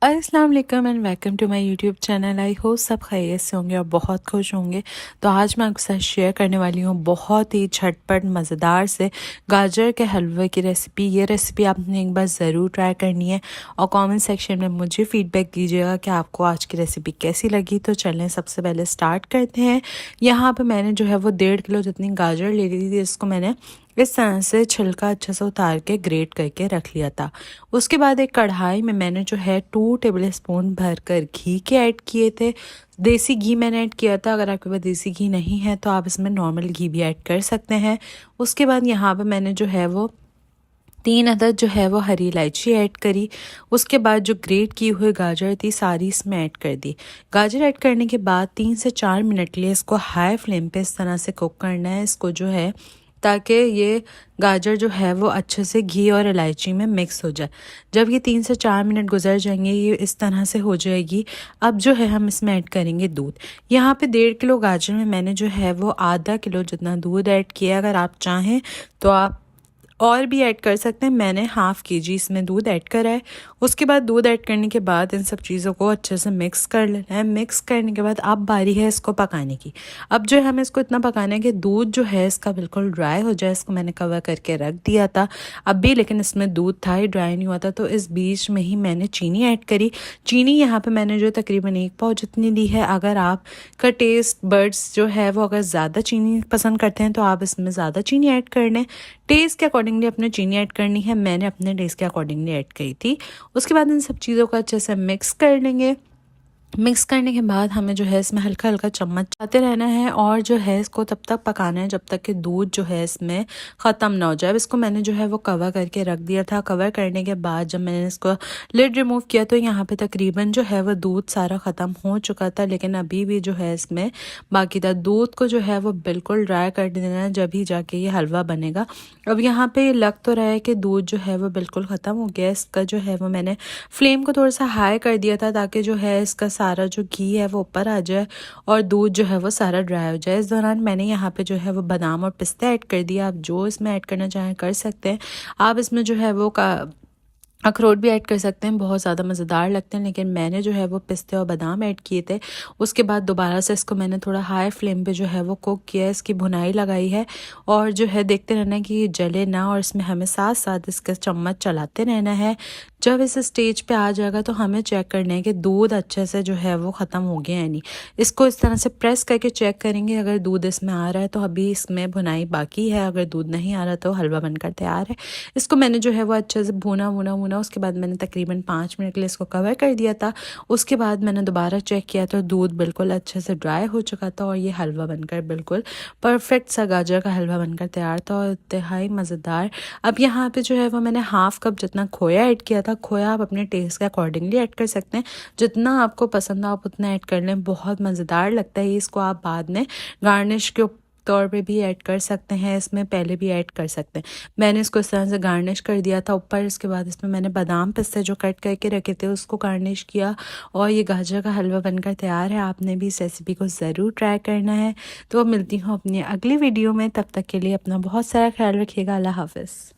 अस्सलाम वालेकुम and welcome to my YouTube channel. I hope सब खैरियत से होंगे और बहुत खुश होंगे। तो आज मैं आपके साथ शेयर करने वाली हूँ बहुत ही झटपट मज़ेदार से गाजर के हलवे की रेसिपी। ये रेसिपी आपने एक बार ज़रूर ट्राई करनी है और कमेंट सेक्शन में मुझे फ़ीडबैक दीजिएगा कि आपको आज की रेसिपी कैसी लगी। तो चलें सबसे पहले स्टार्ट करते हैं। यहाँ पर मैंने जो है वो 1.5 किलो जितनी गाजर ले ली थी, इसको मैंने इस तरह से छिलका अच्छे से उतार के ग्रेट करके रख लिया था। उसके बाद एक कढ़ाई में मैंने जो है 2 टेबल स्पून भर कर घी के ऐड किए थे। देसी घी मैंने ऐड किया था। अगर आपके पास देसी घी नहीं है तो आप इसमें नॉर्मल घी भी ऐड कर सकते हैं। उसके बाद यहाँ पर मैंने जो है वो 3 अदद जो है वो हरी इलायची ऐड करी। उसके बाद जो ग्रेट की हुई गाजर थी सारी इसमें ऐड कर दी। गाजर ऐड करने के बाद 3 से 4 मिनट के लिए इसको हाई फ्लेम पे इस तरह से कुक करना है इसको जो है, ताकि ये गाजर जो है वो अच्छे से घी और इलायची में मिक्स हो जाए। जब ये 3 से 4 मिनट गुजर जाएंगे, ये इस तरह से हो जाएगी। अब जो है हम इसमें ऐड करेंगे दूध। यहाँ पे 1.5 किलो गाजर में मैंने जो है वो आधा किलो जितना दूध ऐड किया। अगर आप चाहें तो आप और भी ऐड कर सकते हैं। मैंने हाफ़ केजी इसमें दूध ऐड करा है। उसके बाद दूध ऐड करने के बाद इन सब चीज़ों को अच्छे से मिक्स कर लेना है। मिक्स करने के बाद अब बारी है इसको पकाने की। अब जो है हमें इसको इतना पकाना है कि दूध जो है इसका बिल्कुल ड्राई हो जाए। इसको मैंने कवर करके रख दिया था अब भी, लेकिन इसमें दूध था ही, ड्राई नहीं हुआ था। तो इस बीच में ही मैंने चीनी ऐड करी। चीनी यहाँ पर मैंने जो तकरीबन 1 पाव जितनी ली है। अगर आप का टेस्ट बर्ड्स जो है वो अगर ज़्यादा चीनी पसंद करते हैं तो आप इसमें ज़्यादा चीनी ऐड कर लें। टेस्ट के अकॉर्डिंगली अपने चीनी ऐड करनी है। मैंने अपने टेस्ट के अकॉर्डिंगली ऐड करी थी। उसके बाद इन सब चीज़ों को अच्छे से मिक्स कर लेंगे। मिक्स करने के बाद हमें जो है इसमें हल्का हल्का चम्मच चलाते रहना है और जो है इसको तब तक पकाना है जब तक कि दूध जो है इसमें ख़त्म ना हो जाए। इसको मैंने जो है वो कवर करके रख दिया था। कवर करने के बाद जब मैंने इसको लिड रिमूव किया तो यहाँ पे तकरीबन जो है वो दूध सारा ख़त्म हो चुका था, लेकिन अभी भी जो है इसमें बाकी था। दूध को जो है वो बिल्कुल ड्राई कर देना है, जब ही जाके ये हलवा बनेगा। अब यहाँ पे लग तो रहा है कि दूध जो है वो बिल्कुल ख़त्म हो गया। इसका जो है वो मैंने फ्लेम को थोड़ा सा हाई कर दिया था ताकि जो है इसका सारा जो घी है वो ऊपर आ जाए और दूध जो है वो सारा ड्राई हो जाए। इस दौरान मैंने यहाँ पे जो है वो बादाम और पिस्ता ऐड कर दिया। आप जो इसमें ऐड करना चाहें कर सकते हैं। आप इसमें जो है वो अखरोट भी ऐड कर सकते हैं, बहुत ज़्यादा मज़ेदार लगते हैं, लेकिन मैंने जो है वो पिस्ते और बादाम ऐड किए थे। उसके बाद दोबारा से इसको मैंने थोड़ा हाई फ्लेम पे जो है वो कुक किया है। इसकी भुनाई लगाई है और जो है देखते रहना है कि ये जले ना, और इसमें हमें साथ साथ इसका चम्मच चलाते रहना है। जब इस स्टेज पे आ जाएगा तो हमें चेक करना है कि दूध अच्छे से जो है वो ख़त्म हो गया है नहीं। इसको इस तरह से प्रेस करके चेक करेंगे। अगर दूध इसमें आ रहा है तो अभी इसमें भुनाई बाकी है, अगर दूध नहीं आ रहा तो हलवा बनकर तैयार है। इसको मैंने जो है वो अच्छे से भुना भुना भुना उसके बाद मैंने तकरीबन 5 मिनट के लिए इसको कवर कर दिया था। उसके बाद मैंने दोबारा चेक किया तो दूध बिल्कुल अच्छे से ड्राई हो चुका था और ये हलवा बनकर बिल्कुल परफेक्ट सा गाजर का हलवा बनकर तैयार था और इंतहाई मज़ेदार। अब यहाँ पे जो है वो मैंने हाफ़ कप जितना खोया ऐड किया था। खोया आप अपने टेस्ट के अकॉर्डिंगली ऐड कर सकते हैं, जितना आपको पसंद हो आप उतना ऐड कर लें। बहुत मज़ेदार लगता है। इसको आप बाद में गार्निश के तौर पे भी ऐड कर सकते हैं, इसमें पहले भी ऐड कर सकते हैं। मैंने इसको इस तरह से गार्निश कर दिया था ऊपर। इसके बाद इसमें मैंने बादाम पिस्ते जो कट करके रखे थे उसको गार्निश किया और ये गाजर का हलवा बनकर तैयार है। आपने भी इस रेसिपी को ज़रूर ट्राई करना है। तो मिलती हूँ अपनी अगली वीडियो में, तब तक के लिए अपना बहुत सारा ख्याल रखिएगा। अल्लाह हाफ़िज़।